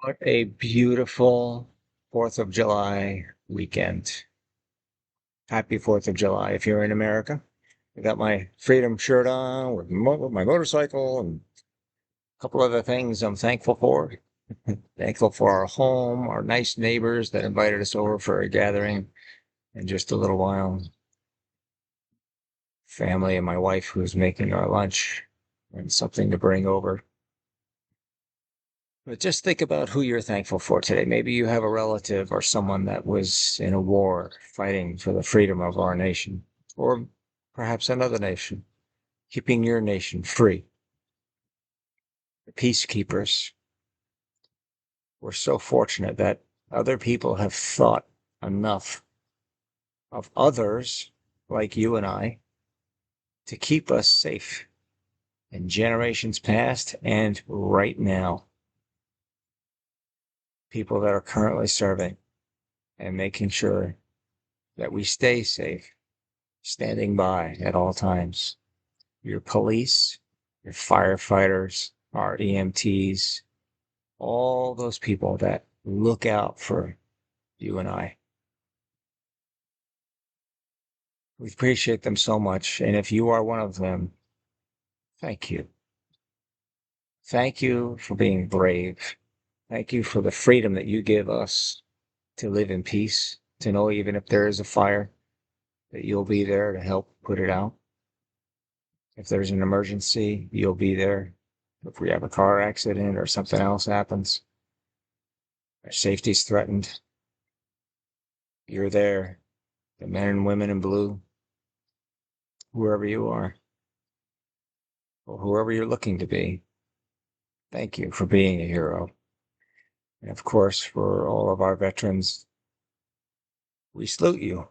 What a beautiful 4th of July weekend. Happy 4th of July if you're in America. I got my Freedom shirt on with my motorcycle and a couple other things I'm thankful for. Thankful for our home, our nice neighbors that invited us over for a gathering in just a little while. Family and my wife who's making our lunch and something to bring over. But just think about who you're thankful for today. Maybe you have a relative or someone that was in a war fighting for the freedom of our nation, or perhaps another nation, keeping your nation free. The peacekeepers. We're so fortunate that other people have thought enough of others like you and I to keep us safe in generations past and right now. People that are currently serving and making sure that we stay safe, standing by at all times. Your police, your firefighters, our EMTs, all those people that look out for you and I. We appreciate them so much. And if you are one of them, thank you. Thank you for being brave. Thank you for the freedom that you give us to live in peace, to know even if there is a fire, that you'll be there to help put it out. If there's an emergency, you'll be there. If we have a car accident or something else happens, our safety's threatened, you're there. The men and women in blue, whoever you are, or whoever you're looking to be, thank you for being a hero. And of course, for all of our veterans, we salute you.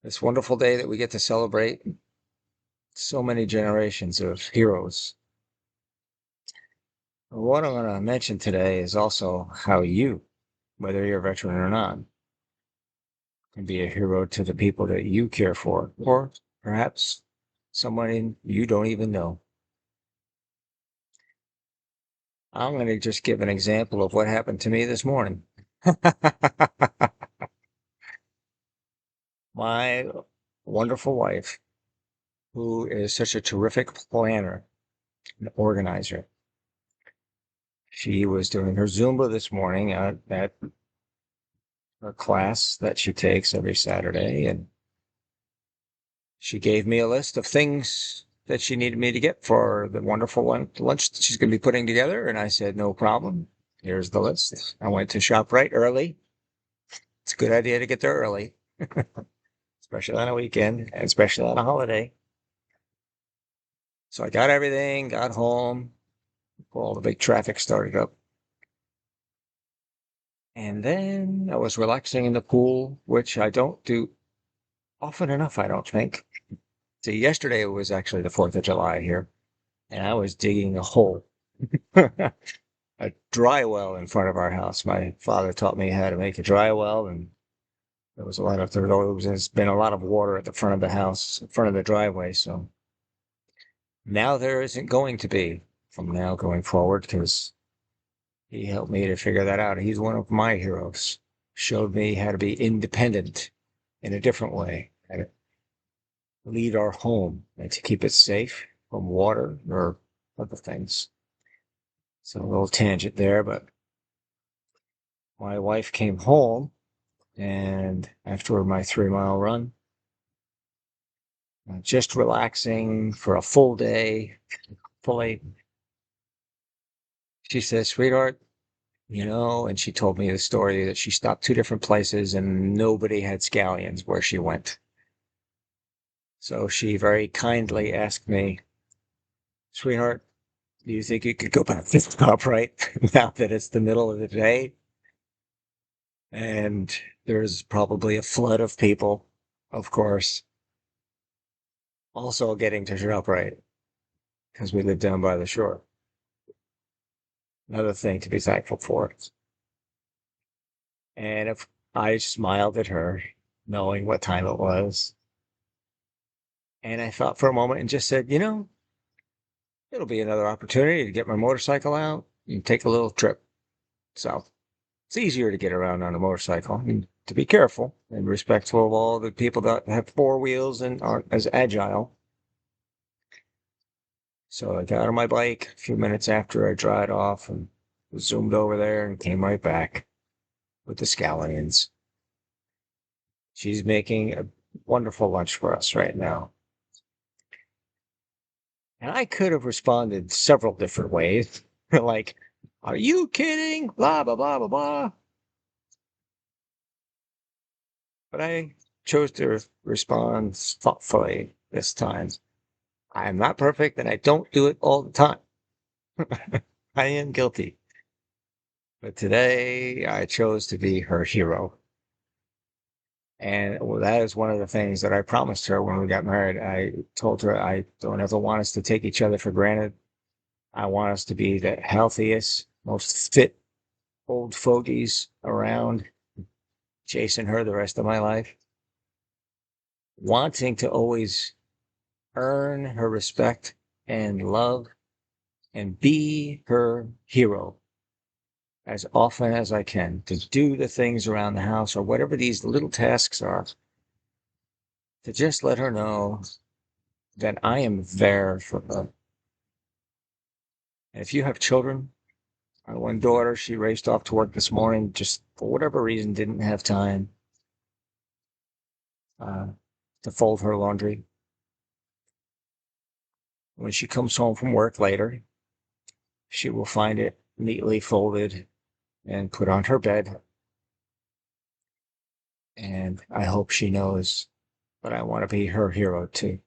This wonderful day that we get to celebrate so many generations of heroes. What I'm going to mention today is also how you, whether you're a veteran or not, can be a hero to the people that you care for, or perhaps someone you don't even know. I'm going to just give an example of what happened to me this morning. My wonderful wife, who is such a terrific planner and organizer, she was doing her Zumba this morning at her class that she takes every Saturday, and she gave me a list of things that she needed me to get for the wonderful lunch that she's going to be putting together. And I said, no problem. Here's the list. I went to ShopRite early. It's a good idea to get there early, especially on a weekend and especially on a holiday. So I got everything, got home before all the big traffic started up. And then I was relaxing in the pool, which I don't do often enough, I don't think. So yesterday was actually the 4th of July here, and I was digging a hole, a dry well in front of our house. My father taught me how to make a dry well, and there's been a lot of water at the front of the house, in front of the driveway. So now there isn't going to be from now going forward because he helped me to figure that out. He's one of my heroes. Showed me how to be independent in a different way, how to lead our home and to keep it safe from water or other things. So a little tangent there, but my wife came home and after my 3 mile run, just relaxing for a full day, fully, she says, sweetheart, and she told me the story that she stopped two different places and nobody had scallions where she went. So she very kindly asked me, sweetheart, do you think you could go back to the top right now that it's the middle of the day? And there's probably a flood of people, of course, also getting to shop right because we live down by the shore. Another thing to be thankful for. And if I smiled at her, knowing what time it was, and I thought for a moment and just said, it'll be another opportunity to get my motorcycle out and take a little trip. So it's easier to get around on a motorcycle and to be careful and respectful of all the people that have four wheels and aren't as agile. So I got on my bike a few minutes after I dried off and zoomed over there and came right back with the scallions. She's making a wonderful lunch for us right now. And I could have responded several different ways, like, are you kidding? Blah, blah, blah, blah, blah. But I chose to respond thoughtfully this time. I am not perfect and I don't do it all the time. I am guilty. But today I chose to be her hero. And that is one of the things that I promised her when we got married. I told her I don't ever want us to take each other for granted. I want us to be the healthiest, most fit old fogies around, chasing her the rest of my life, wanting to always earn her respect and love and be her hero as often as I can, to do the things around the house or whatever these little tasks are, to just let her know that I am there for her. And if you have children, my one daughter, she raced off to work this morning, just for whatever reason, didn't have time uh, to fold her laundry. When she comes home from work later, she will find it neatly folded and put on her bed. And I hope she knows that I want to be her hero too.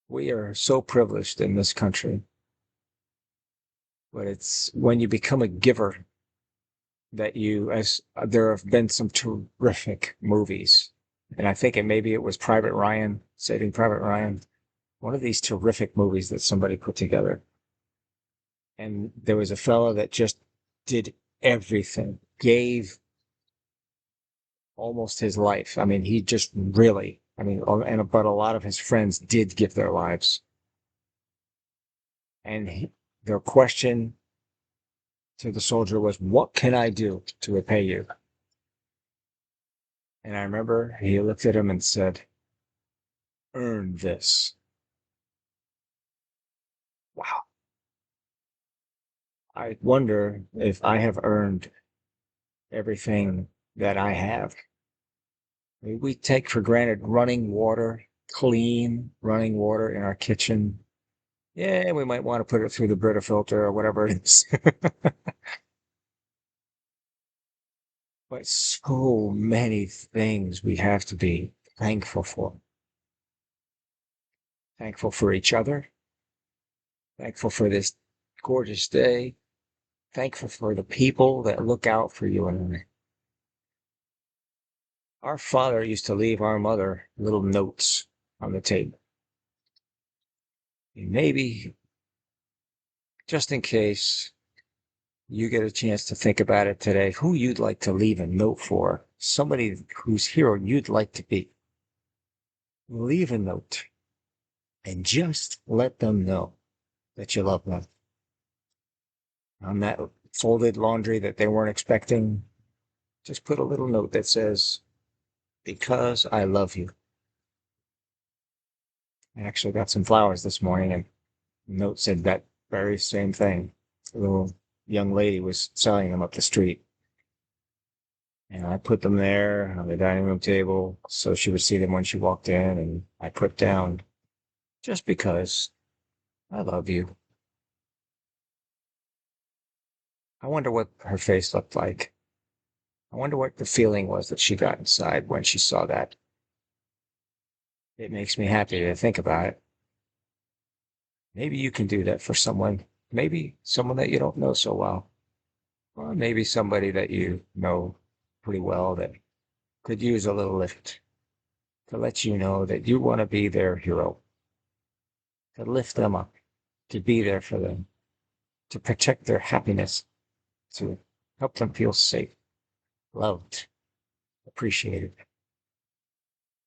We are so privileged in this country, but it's when you become a giver that as there have been some terrific movies. And I think maybe it was Private Ryan, Saving Private Ryan, one of these terrific movies that somebody put together. And there was a fellow that just did everything, gave almost his life. I mean, he just really, I mean, but a lot of his friends did give their lives. And their question to the soldier was, what can I do to repay you? And I remember he looked at him and said, earn this. Wow. I wonder if I have earned everything that I have. We take for granted running water, clean running water in our kitchen. Yeah, we might want to put it through the Brita filter or whatever it is. But so many things we have to be thankful for. Thankful for each other. Thankful for this gorgeous day. Thankful for the people that look out for you and I. Our father used to leave our mother little notes on the table. And maybe, just in case you get a chance to think about it today, who you'd like to leave a note for, somebody whose hero you'd like to be. Leave a note and just let them know that you love them. On that folded laundry that they weren't expecting, just put a little note that says, because I love you. I actually got some flowers this morning and the note said that very same thing. A little young lady was selling them up the street. And I put them there on the dining room table so she would see them when she walked in. And I put down, just because I love you. I wonder what her face looked like. I wonder what the feeling was that she got inside when she saw that. It makes me happy to think about it. Maybe you can do that for someone. Maybe someone that you don't know so well. Or maybe somebody that you know pretty well that could use a little lift to let you know that you want to be their hero, to lift them up, to be there for them, to protect their happiness, to help them feel safe, loved, appreciated.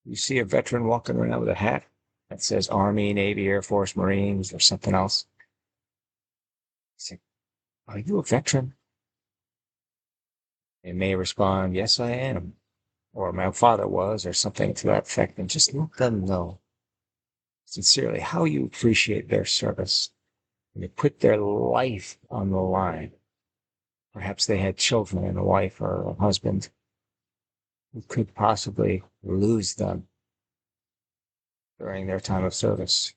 You see a veteran walking around with a hat that says Army, Navy, Air Force, Marines, or something else. Say, are you a veteran? They may respond, yes, I am, or my father was, or something to that effect, and just let them know sincerely how you appreciate their service. And they put their life on the line. Perhaps they had children and a wife or a husband who could possibly lose them during their time of service.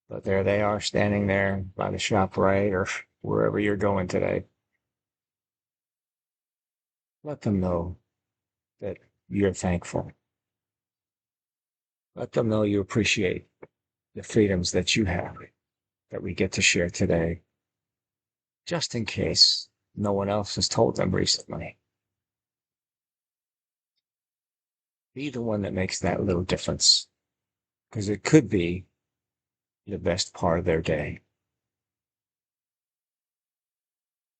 But there they are standing there by the shop right or wherever you're going today. Let them know that you're thankful. Let them know you appreciate the freedoms that you have that we get to share today, just in case no one else has told them recently. Be the one that makes that little difference, because it could be the best part of their day.